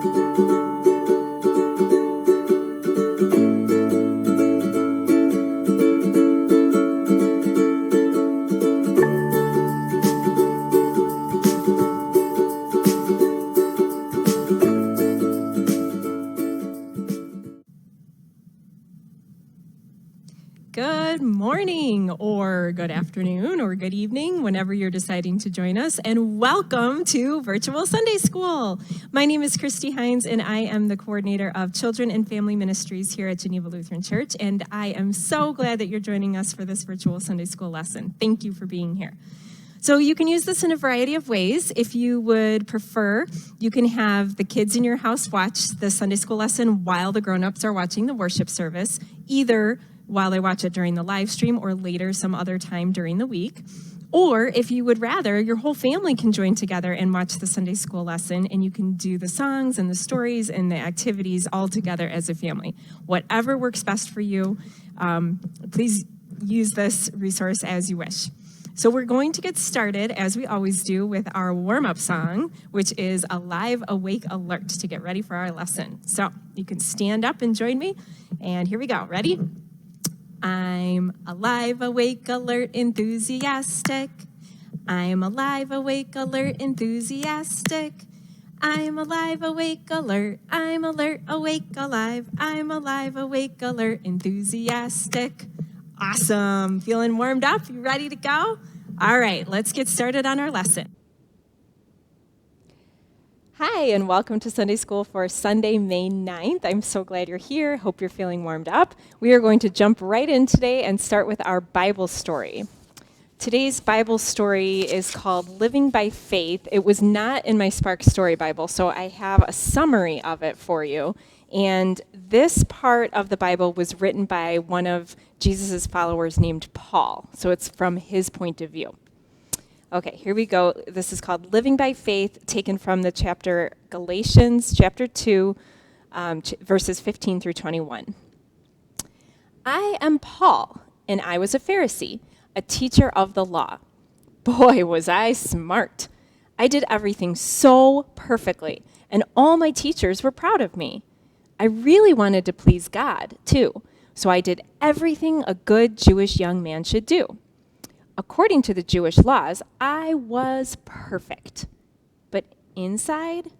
Good morning, or good afternoon, or good evening, whenever you're deciding to join us, and welcome to Virtual Sunday School. My name is Christy Hines, and I am the coordinator of Children and Family Ministries here at Geneva Lutheran Church, and I am so glad that you're joining us for this Virtual Sunday School lesson. Thank you for being here. So you can use this in a variety of ways. If you would prefer, you can have the kids in your house watch the Sunday school lesson while the grown-ups are watching the worship service, either while they watch it during the live stream or later some other time during the week. Or if you would rather, your whole family can join together and watch the Sunday school lesson, and you can do the songs and the stories and the activities all together as a family. Whatever works best for you, please use this resource as you wish. So we're going to get started, as we always do, with our warm-up song, which is Alive, Awake, Alert, to get ready for our lesson. So you can stand up and join me, and here we go. Ready? I'm alive, awake, alert, enthusiastic. I'm alive, awake, alert, enthusiastic. I'm alive, awake, alert. I'm alert, awake, alive. I'm alive, awake, alert, enthusiastic. Awesome. Feeling warmed up? You ready to go? All right, let's get started on our lesson. Hi, and welcome to Sunday School for Sunday, May 9th. I'm so glad you're here. Hope you're feeling warmed up. We are going to jump right in today and start with our Bible story. Today's Bible story is called Living by Faith. It was not in my Spark Story Bible, so I have a summary of it for you. And this part of the Bible was written by one of Jesus' followers named Paul. So it's from his point of view. Okay, here we go. This is called Living by Faith, taken from the chapter Galatians, chapter 2, verses 15 through 21. I am Paul, and I was a Pharisee, a teacher of the law. Boy, was I smart. I did everything so perfectly, and all my teachers were proud of me. I really wanted to please God, too, so I did everything a good Jewish young man should do. According to the Jewish laws, I was perfect. But inside,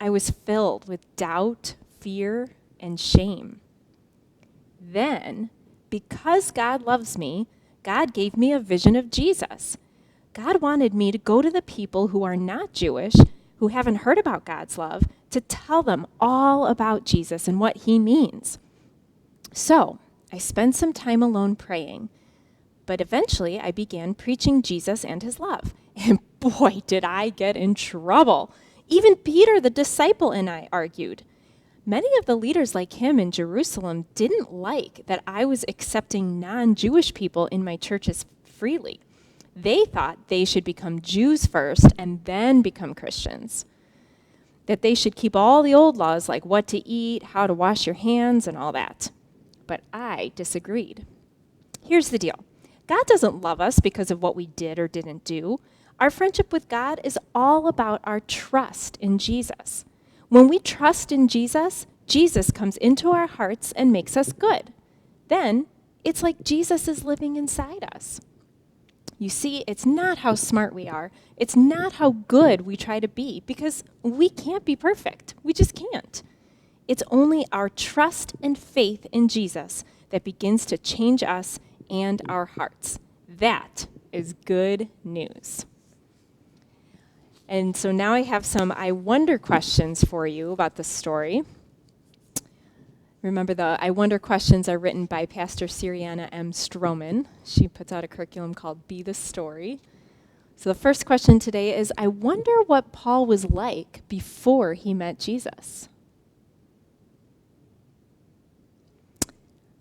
I was filled with doubt, fear, and shame. Then, because God loves me, God gave me a vision of Jesus. God wanted me to go to the people who are not Jewish, who haven't heard about God's love, to tell them all about Jesus and what he means. So, I spent some time alone praying. But eventually, I began preaching Jesus and his love. And boy, did I get in trouble. Even Peter, the disciple, and I argued. Many of the leaders like him in Jerusalem didn't like that I was accepting non-Jewish people in my churches freely. They thought they should become Jews first and then become Christians. That they should keep all the old laws like what to eat, how to wash your hands, and all that. But I disagreed. Here's the deal. God doesn't love us because of what we did or didn't do. Our friendship with God is all about our trust in Jesus. When we trust in Jesus, Jesus comes into our hearts and makes us good. Then, it's like Jesus is living inside us. You see, it's not how smart we are. It's not how good we try to be, because we can't be perfect. We just can't. It's only our trust and faith in Jesus that begins to change us and our hearts. That is good news. And so now I have some I wonder questions for you about the story. Remember, the I wonder questions are written by Pastor Siriana M. Stroman. She puts out a curriculum called Be the Story. So the first question today is, I wonder what Paul was like before he met Jesus.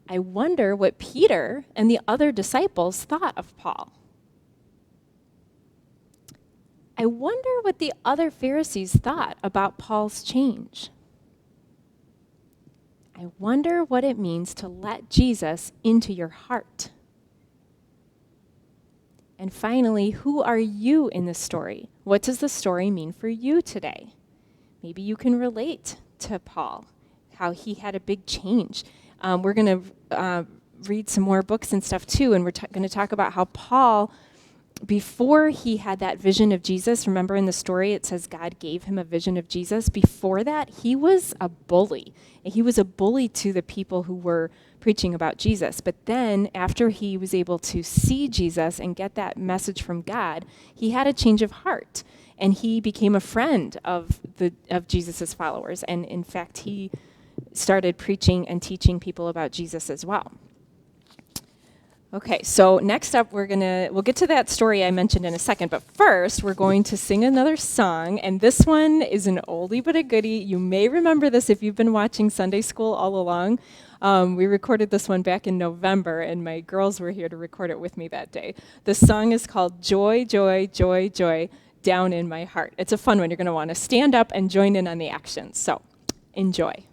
I wonder what Peter and the other disciples thought of Paul. I wonder what the other Pharisees thought about Paul's change. I wonder what it means to let Jesus into your heart. And finally, who are you in the story? What does the story mean for you today? Maybe you can relate to Paul, how he had a big change. We're going to read some more books and stuff too, and we're going to talk about how Paul, before he had that vision of Jesus, remember in the story it says God gave him a vision of Jesus. Before that, he was a bully. He was a bully to the people who were preaching about Jesus. But then after he was able to see Jesus and get that message from God, he had a change of heart. And he became a friend of Jesus's followers. And in fact, he started preaching and teaching people about Jesus as well. Okay, so next up we'll get to that story I mentioned in a second, but first we're going to sing another song, and this one is an oldie but a goodie. You may remember this if you've been watching Sunday school all along. We recorded this one back in November, and my girls were here to record it with me that day. The song is called Joy, Joy, Joy, Joy, Down in My Heart. It's a fun one. You're going to want to stand up and join in on the action, so enjoy.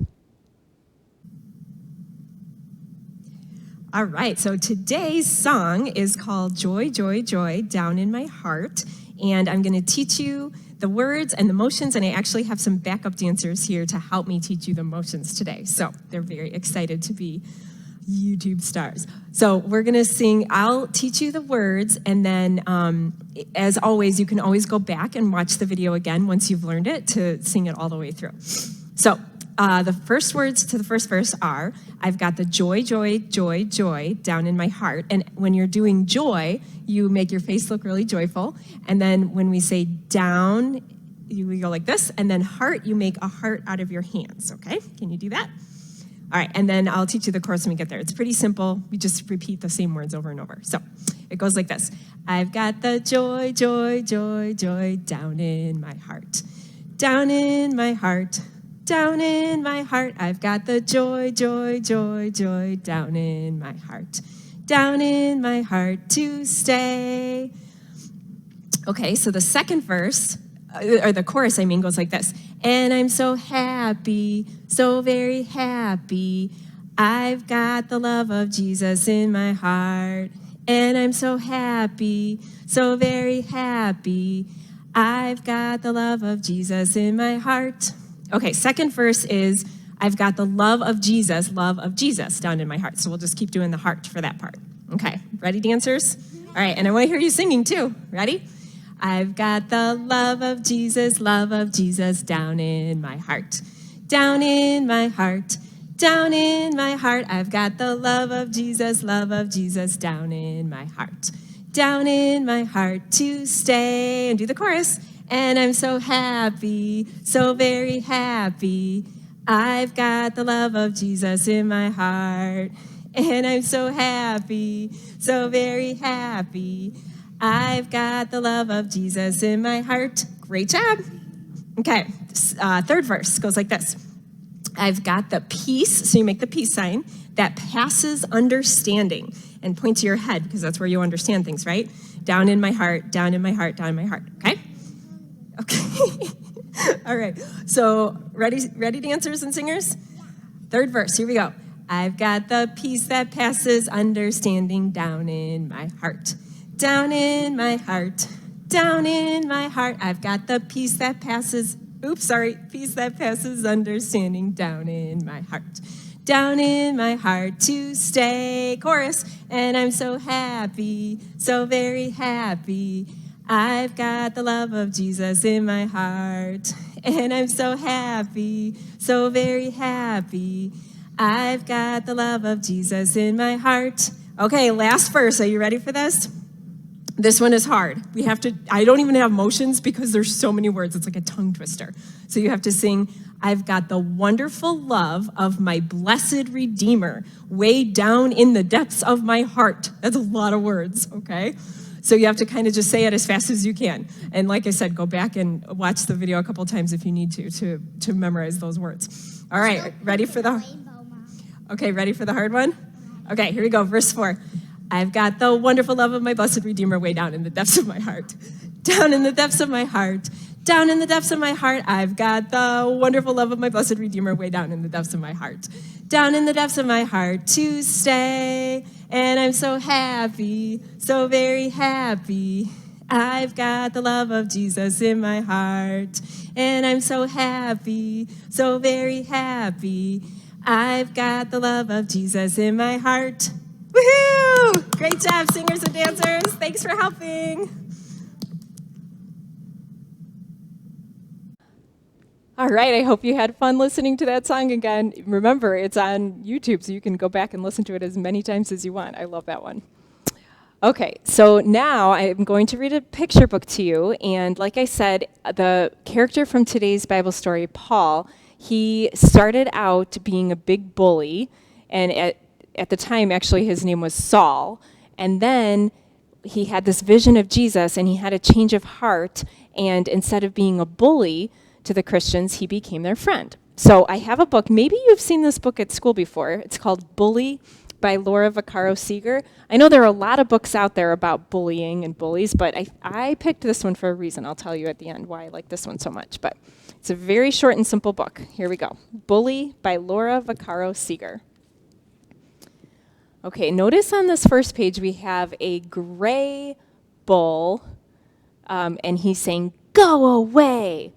All right, so today's song is called Joy, Joy, Joy, Down in My Heart, and I'm going to teach you the words and the motions, and I actually have some backup dancers here to help me teach you the motions today, so they're very excited to be YouTube stars. So we're going to sing, I'll teach you the words, and then as always, you can always go back and watch the video again once you've learned it to sing it all the way through. So the first words to the first verse are, I've got the joy, joy, joy, joy down in my heart. And when you're doing joy, you make your face look really joyful. And then when we say down, we go like this. And then heart, you make a heart out of your hands, okay? Can you do that? All right, and then I'll teach you the chorus when we get there. It's pretty simple. We just repeat the same words over and over. So it goes like this. I've got the joy, joy, joy, joy down in my heart. Down in my heart. Down in my heart, I've got the joy, joy, joy, joy down in my heart. Down in my heart to stay. Okay, so the second verse, or the chorus, I mean, goes like this. And I'm so happy, so very happy. I've got the love of Jesus in my heart. And I'm so happy, so very happy. I've got the love of Jesus in my heart. Okay, second verse is, I've got the love of Jesus down in my heart. So we'll just keep doing the heart for that part. Okay, ready, dancers? All right, and I want to hear you singing too. Ready? I've got the love of Jesus down in my heart. Down in my heart, down in my heart. I've got the love of Jesus down in my heart. Down in my heart to stay. And do the chorus. And I'm so happy, so very happy. I've got the love of Jesus in my heart. And I'm so happy, so very happy. I've got the love of Jesus in my heart. Great job. Okay, third verse goes like this. I've got the peace, so you make the peace sign, that passes understanding. And point to your head, because that's where you understand things, right? Down in my heart, down in my heart, down in my heart, okay? Okay. All right. So ready dancers and singers? Third verse. Here we go. I've got the peace that passes understanding down in my heart. Down in my heart. Down in my heart. I've got the peace that passes peace that passes understanding down in my heart. Down in my heart to stay. Chorus. And I'm so happy, so very happy. I've got the love of Jesus in my heart, and I'm so happy, so very happy. I've got the love of Jesus in my heart. Okay, last verse. Are you ready for this? This one is hard. I don't even have motions because there's so many words. It's like a tongue twister. So you have to sing, I've got the wonderful love of my blessed Redeemer way down in the depths of my heart. That's a lot of words, okay? So you have to kind of just say it as fast as you can. And like I said, go back and watch the video a couple times if you need to memorize those words. All right, ready for the hard one? Okay, here we go, verse 4. I've got the wonderful love of my blessed Redeemer way down in the depths of my heart. Down in the depths of my heart. Down in the depths of my heart. I've got the wonderful love of my blessed Redeemer way down in the depths of my heart. Down in the depths of my heart to stay. And I'm so happy, so very happy. I've got the love of Jesus in my heart. And I'm so happy, so very happy. I've got the love of Jesus in my heart. Woohoo! Great job, singers and dancers. Thanks for helping. All right, I hope you had fun listening to that song again. Remember, it's on YouTube, so you can go back and listen to it as many times as you want. I love that one. Okay, so now I'm going to read a picture book to you. And like I said, the character from today's Bible story, Paul, he started out being a big bully. And at the time, actually, his name was Saul. And then he had this vision of Jesus, and he had a change of heart. And instead of being a bully to the Christians, he became their friend. So I have a book. Maybe you've seen this book at school before. It's called Bully by Laura Vaccaro Seeger. I know there are a lot of books out there about bullying and bullies, but I picked this one for a reason. I'll tell you at the end why I like this one so much. But it's a very short and simple book. Here we go. Bully by Laura Vaccaro Seeger. Okay, notice on this first page we have a gray bull, and he's saying, "Go away,"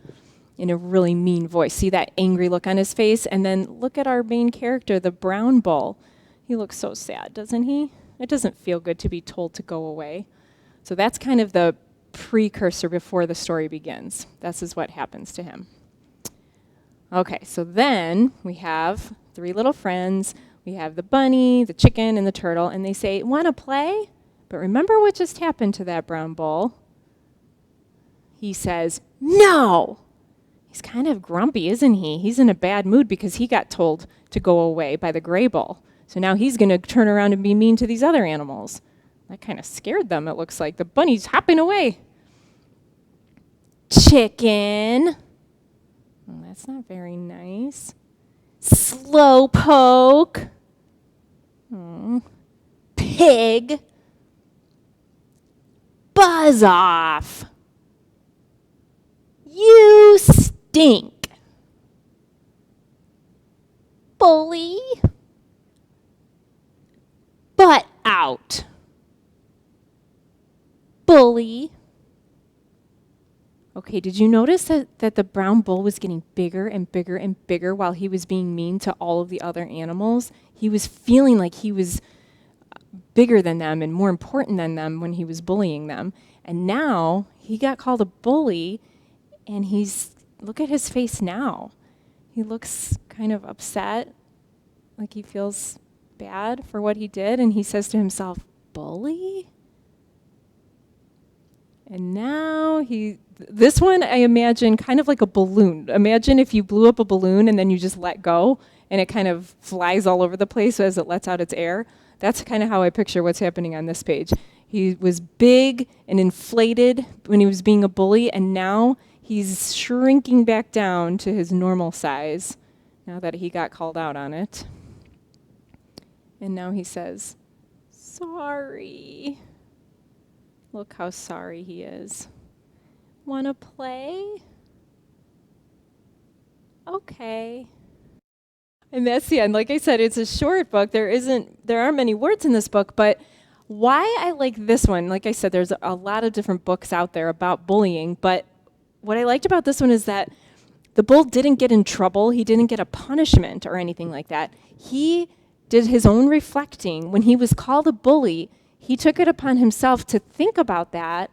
in a really mean voice. See that angry look on his face? And then look at our main character, the brown bull. He looks so sad, doesn't he? It doesn't feel good to be told to go away. So that's kind of the precursor before the story begins. This is what happens to him. Okay, so then we have three little friends. We have the bunny, the chicken, and the turtle, and they say, "Want to play?" But remember what just happened to that brown bull? He says, "No!" He's kind of grumpy, isn't he? He's in a bad mood because he got told to go away by the gray bull. So now he's going to turn around and be mean to these other animals. That kind of scared them, it looks like. The bunny's hopping away. Chicken. Well, that's not very nice. Slowpoke. Pig. Buzz off. You stink. Bully. Butt out. Bully. Okay, did you notice that the brown bull was getting bigger and bigger and bigger while he was being mean to all of the other animals? He was feeling like he was bigger than them and more important than them when he was bullying them. And now he got called a bully, and look at his face now. He looks kind of upset, like he feels bad for what he did, and he says to himself, "Bully?" And now this one I imagine kind of like a balloon. Imagine if you blew up a balloon and then you just let go and it kind of flies all over the place as it lets out its air. That's kind of how I picture what's happening on this page. He was big and inflated when he was being a bully, and now he's shrinking back down to his normal size now that he got called out on it. And now he says, "Sorry." Look how sorry he is. "Want to play?" Okay. And that's the end. Like I said, it's a short book. There aren't many words in this book, but why I like this one, like I said, there's a lot of different books out there about bullying, but what I liked about this one is that the bull didn't get in trouble. He didn't get a punishment or anything like that. He did his own reflecting. When he was called a bully, he took it upon himself to think about that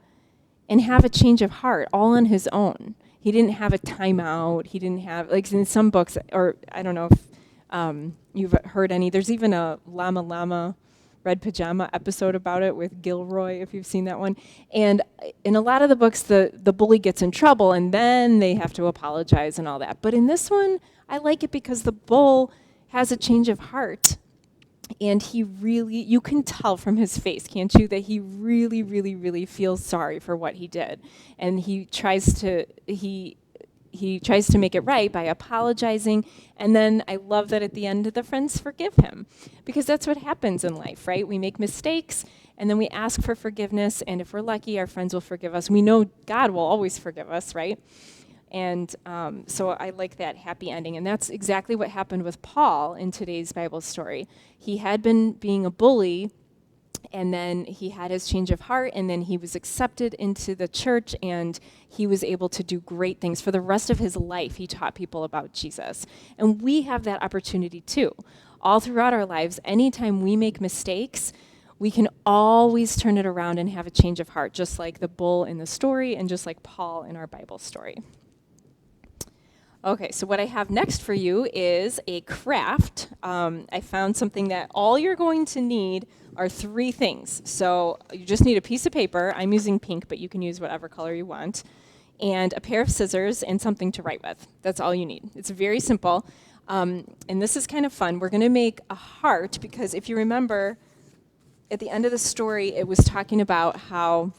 and have a change of heart all on his own. He didn't have a timeout. He didn't have, like in some books, or I don't know if you've heard any, there's even a Llama Llama Red Pajama episode about it with Gilroy, if you've seen that one. And in a lot of the books, the bully gets in trouble and then they have to apologize and all that. But in this one, I like it because the bull has a change of heart. And you can tell from his face, can't you, that he really, really, really feels sorry for what he did. And he tries to make it right by apologizing. And then I love that at the end the friends forgive him, because that's what happens in life, right? We make mistakes and then we ask for forgiveness. And if we're lucky, our friends will forgive us. We know God will always forgive us, right? And so I like that happy ending. And that's exactly what happened with Paul in today's Bible story. He had been being a bully, And then he had his change of heart, and then he was accepted into the church, and he was able to do great things. For the rest of his life, he taught people about Jesus. And we have that opportunity too. All throughout our lives, anytime we make mistakes, we can always turn it around and have a change of heart, just like the bull in the story and just like Paul in our Bible story. Okay, so what I have next for you is a craft. I found something that all you're going to need are 3 things. So you just need a piece of paper. I'm using pink, but you can use whatever color you want. And a pair of scissors and something to write with. That's all you need. It's very simple. And this is kind of fun. We're going to make a heart because if you remember, at the end of the story, it was talking about how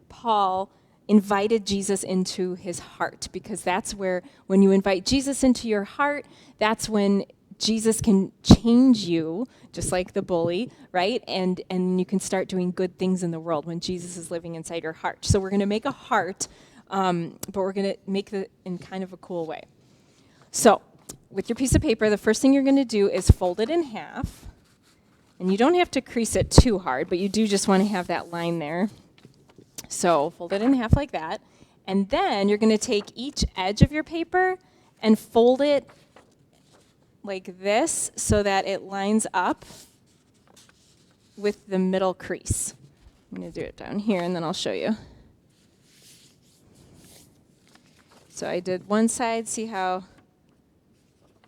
Paul invited Jesus into his heart, because that's where, when you invite Jesus into your heart, that's when Jesus can change you, just like the bully, right? And you can start doing good things in the world when Jesus is living inside your heart. So we're going to make a heart, but we're going to make it in kind of a cool way. So with your piece of paper, the first thing you're going to do is fold it in half. And you don't have to crease it too hard, but you do just want to have that line there. So fold it in half like that. And then you're going to take each edge of your paper and fold it like this so that it lines up with the middle crease. I'm going to do it down here and then I'll show you. So I did one side, see how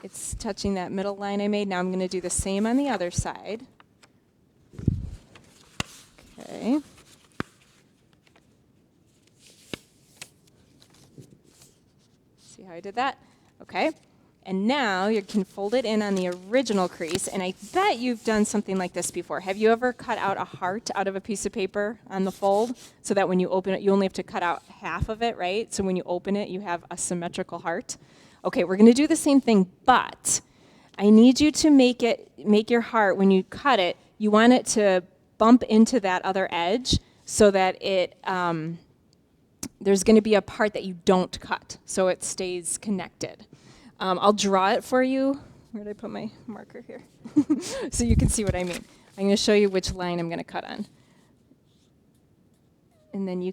it's touching that middle line I made. Now I'm going to do the same on the other side. Okay. See how I did that? Okay. And now you can fold it in on the original crease, and I bet you've done something like this before. Have you ever cut out a heart out of a piece of paper on the fold so that when you open it, you only have to cut out half of it, right? So when you open it, you have a symmetrical heart. Okay, we're going to do the same thing, but I need you to make your heart, when you cut it, you want it to bump into that other edge so that it there's going to be a part that you don't cut, so it stays connected. I'll draw it for you. Where did I put my marker here? So you can see what I mean. I'm going to show you which line I'm going to cut on. And then you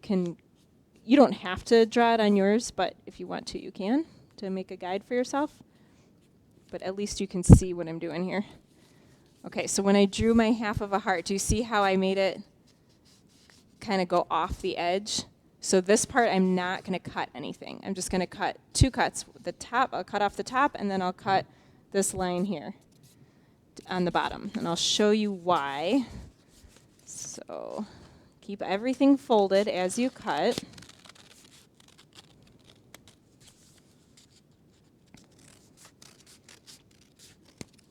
don't have to draw it on yours, but if you want to, you can, to make a guide for yourself. But at least you can see what I'm doing here. Okay, so when I drew my half of a heart, do you see how I made it kind of go off the edge? So this part, I'm not going to cut anything. I'm just going to cut 2 cuts. The top, I'll cut off the top, and then I'll cut this line here on the bottom. And I'll show you why. So keep everything folded as you cut.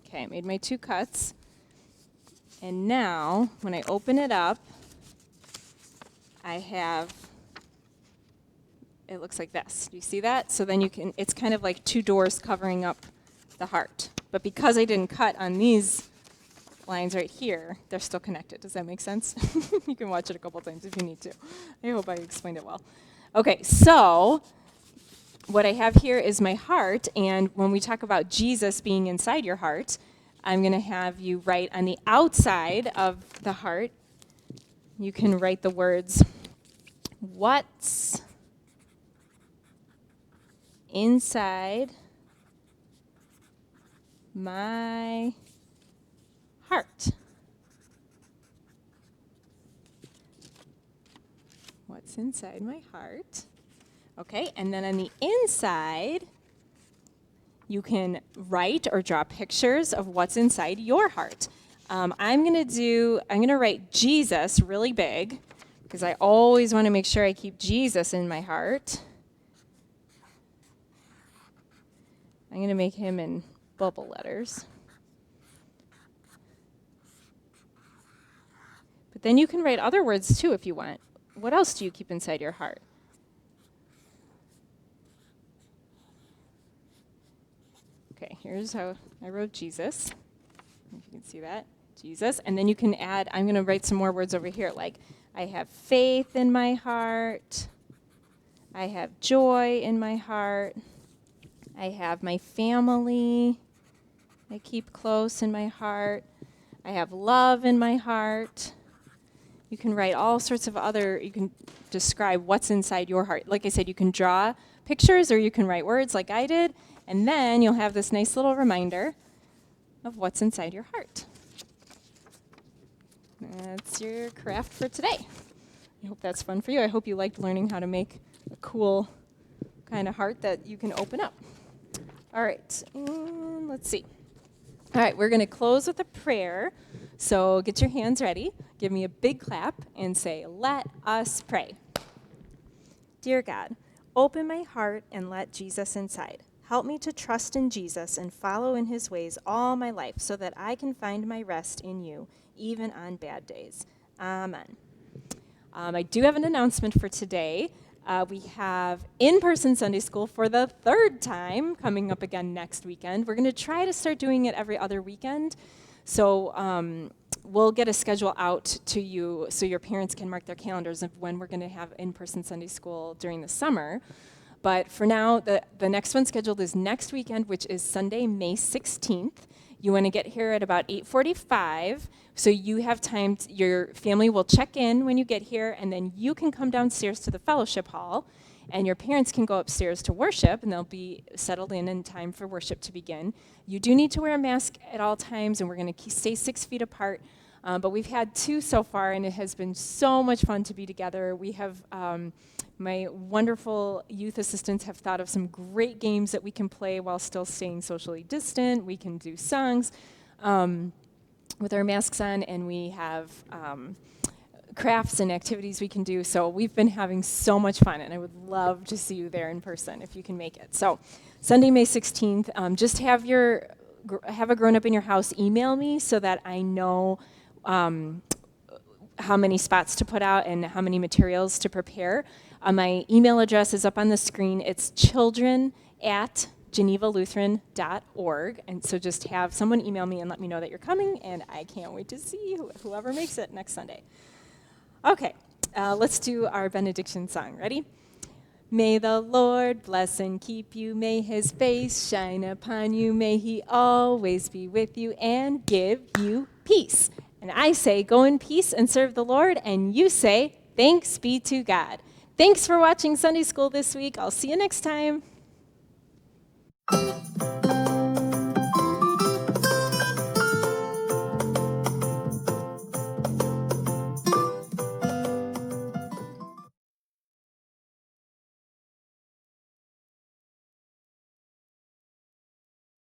Okay, I made my 2 cuts. And now, when I open it up, I have, it looks like this. Do you see that? So then it's kind of like 2 doors covering up the heart. But because I didn't cut on these lines right here, they're still connected. Does that make sense? You can watch it a couple times if you need to. I hope I explained it well. Okay, so what I have here is my heart, and when we talk about Jesus being inside your heart, I'm going to have you write on the outside of the heart, you can write the words, "What's inside my heart?" What's inside my heart? Okay, and then on the inside, you can write or draw pictures of what's inside your heart. I'm going to write Jesus really big, because I always want to make sure I keep Jesus in my heart. I'm going to make him in bubble letters. But then you can write other words too if you want. What else do you keep inside your heart? Okay, here's how I wrote Jesus. If you can see that, Jesus. And then you can add, I'm going to write some more words over here, like I have faith in my heart. I have joy in my heart. I have my family I keep close in my heart. I have love in my heart. You can write all sorts of you can describe what's inside your heart. Like I said, you can draw pictures or you can write words like I did, and then you'll have this nice little reminder of what's inside your heart. That's your craft for today. I hope that's fun for you. I hope you liked learning how to make a cool kind of heart that you can open up. All right, and let's see. All right, we're going to close with a prayer. So get your hands ready. Give me a big clap and say, "Let us pray." Dear God, open my heart and let Jesus inside. Help me to trust in Jesus and follow in his ways all my life so that I can find my rest in you, even on bad days. Amen. I do have an announcement for today. We have in-person Sunday school for the third time coming up again next weekend. We're going to try to start doing it every other weekend. So we'll get a schedule out to you so your parents can mark their calendars of when we're going to have in-person Sunday school during the summer. But for now, the next one scheduled is next weekend, which is Sunday, May 16th. You want to get here at about 8:45, so you have time. Your family will check in when you get here, and then you can come downstairs to the fellowship hall, and your parents can go upstairs to worship, and they'll be settled in time for worship to begin. You do need to wear a mask at all times, and we're going to stay 6 feet apart. But we've had 2 so far, and it has been so much fun to be together. We have my wonderful youth assistants have thought of some great games that we can play while still staying socially distant. We can do songs with our masks on, and we have crafts and activities we can do. So we've been having so much fun, and I would love to see you there in person if you can make it. So Sunday, May 16th, just have a grown-up in your house email me so that I know how many spots to put out and how many materials to prepare. My email address is up on the screen. It's children@genevalutheran.org. And so just have someone email me and let me know that you're coming, and I can't wait to see whoever makes it next Sunday. Okay, let's do our benediction song. Ready? May the Lord bless and keep you. May his face shine upon you. May he always be with you and give you peace. And I say, go in peace and serve the Lord. And you say, thanks be to God. Thanks for watching Sunday School this week. I'll see you next time.